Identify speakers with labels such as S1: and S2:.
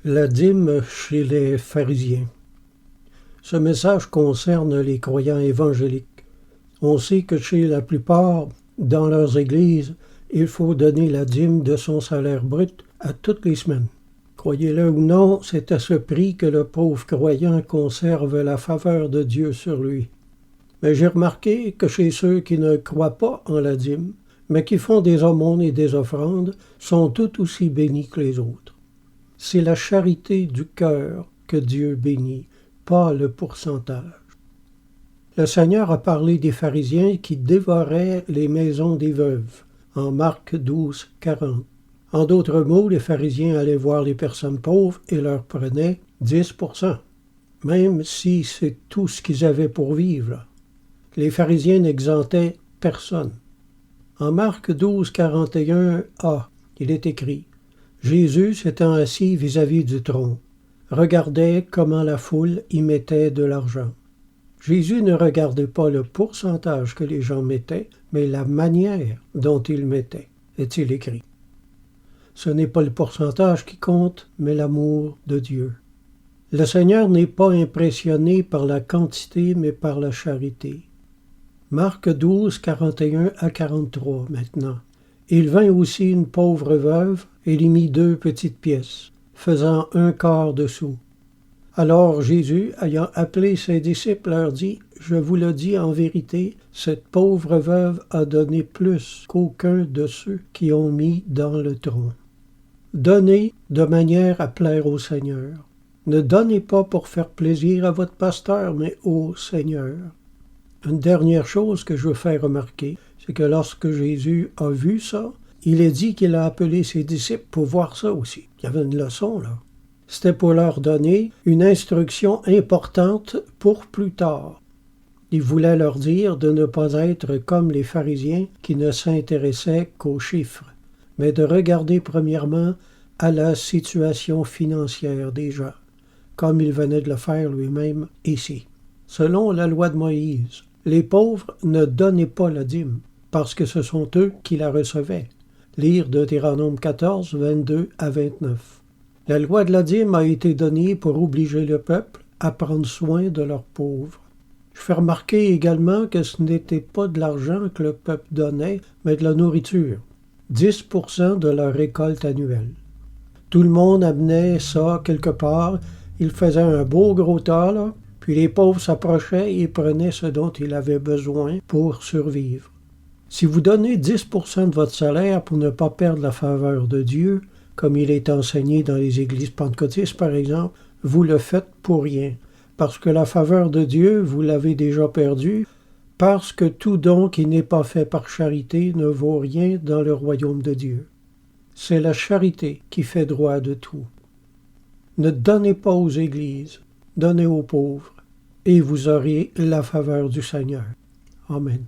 S1: La dîme chez les pharisiens. Ce message concerne les croyants évangéliques. On sait que chez la plupart, dans leurs églises, il faut donner la dîme de son salaire brut à toutes les semaines. Croyez-le ou non, c'est à ce prix que le pauvre croyant conserve la faveur de Dieu sur lui. Mais j'ai remarqué que chez ceux qui ne croient pas en la dîme, mais qui font des aumônes et des offrandes, sont tout aussi bénis que les autres. C'est la charité du cœur que Dieu bénit, pas le pourcentage. Le Seigneur a parlé des pharisiens qui dévoraient les maisons des veuves, en Marc 12, 40. En d'autres mots, les pharisiens allaient voir les personnes pauvres et leur prenaient 10%, même si c'est tout ce qu'ils avaient pour vivre. Les pharisiens n'exentaient personne. En Marc 12, 41a, il est écrit: Jésus, s'étant assis vis-à-vis du trône, regardait comment la foule y mettait de l'argent. Jésus ne regardait pas le pourcentage que les gens mettaient, mais la manière dont ils mettaient, est-il écrit. Ce n'est pas le pourcentage qui compte, mais l'amour de Dieu. Le Seigneur n'est pas impressionné par la quantité, mais par la charité. Marc 12, 41 à 43 maintenant. Il vint aussi une pauvre veuve et lui mit 2 petites pièces, faisant 1/4 de sou. Alors Jésus, ayant appelé ses disciples, leur dit: Je vous le dis en vérité, cette pauvre veuve a donné plus qu'aucun de ceux qui ont mis dans le tronc. Donnez de manière à plaire au Seigneur. Ne donnez pas pour faire plaisir à votre pasteur, mais au Seigneur. Une dernière chose que je veux faire remarquer, c'est que lorsque Jésus a vu ça, il est dit qu'il a appelé ses disciples pour voir ça aussi. Il y avait une leçon là. C'était pour leur donner une instruction importante pour plus tard. Il voulait leur dire de ne pas être comme les pharisiens qui ne s'intéressaient qu'aux chiffres, mais de regarder premièrement à la situation financière des gens, comme il venait de le faire lui-même ici. Selon la loi de Moïse, les pauvres ne donnaient pas la dîme, parce que ce sont eux qui la recevaient. Lire Deutéronome 14, 22 à 29. La loi de la dîme a été donnée pour obliger le peuple à prendre soin de leurs pauvres. Je fais remarquer également que ce n'était pas de l'argent que le peuple donnait, mais de la nourriture. 10% de leur récolte annuelle. Tout le monde amenait ça quelque part, ils faisaient un beau gros tas, là, puis les pauvres s'approchaient et prenaient ce dont ils avaient besoin pour survivre. Si vous donnez 10% de votre salaire pour ne pas perdre la faveur de Dieu, comme il est enseigné dans les églises pentecôtistes par exemple, vous le faites pour rien, parce que la faveur de Dieu, vous l'avez déjà perdue, parce que tout don qui n'est pas fait par charité ne vaut rien dans le royaume de Dieu. C'est la charité qui fait droit de tout. Ne donnez pas aux églises, donnez aux pauvres, et vous aurez la faveur du Seigneur. Amen.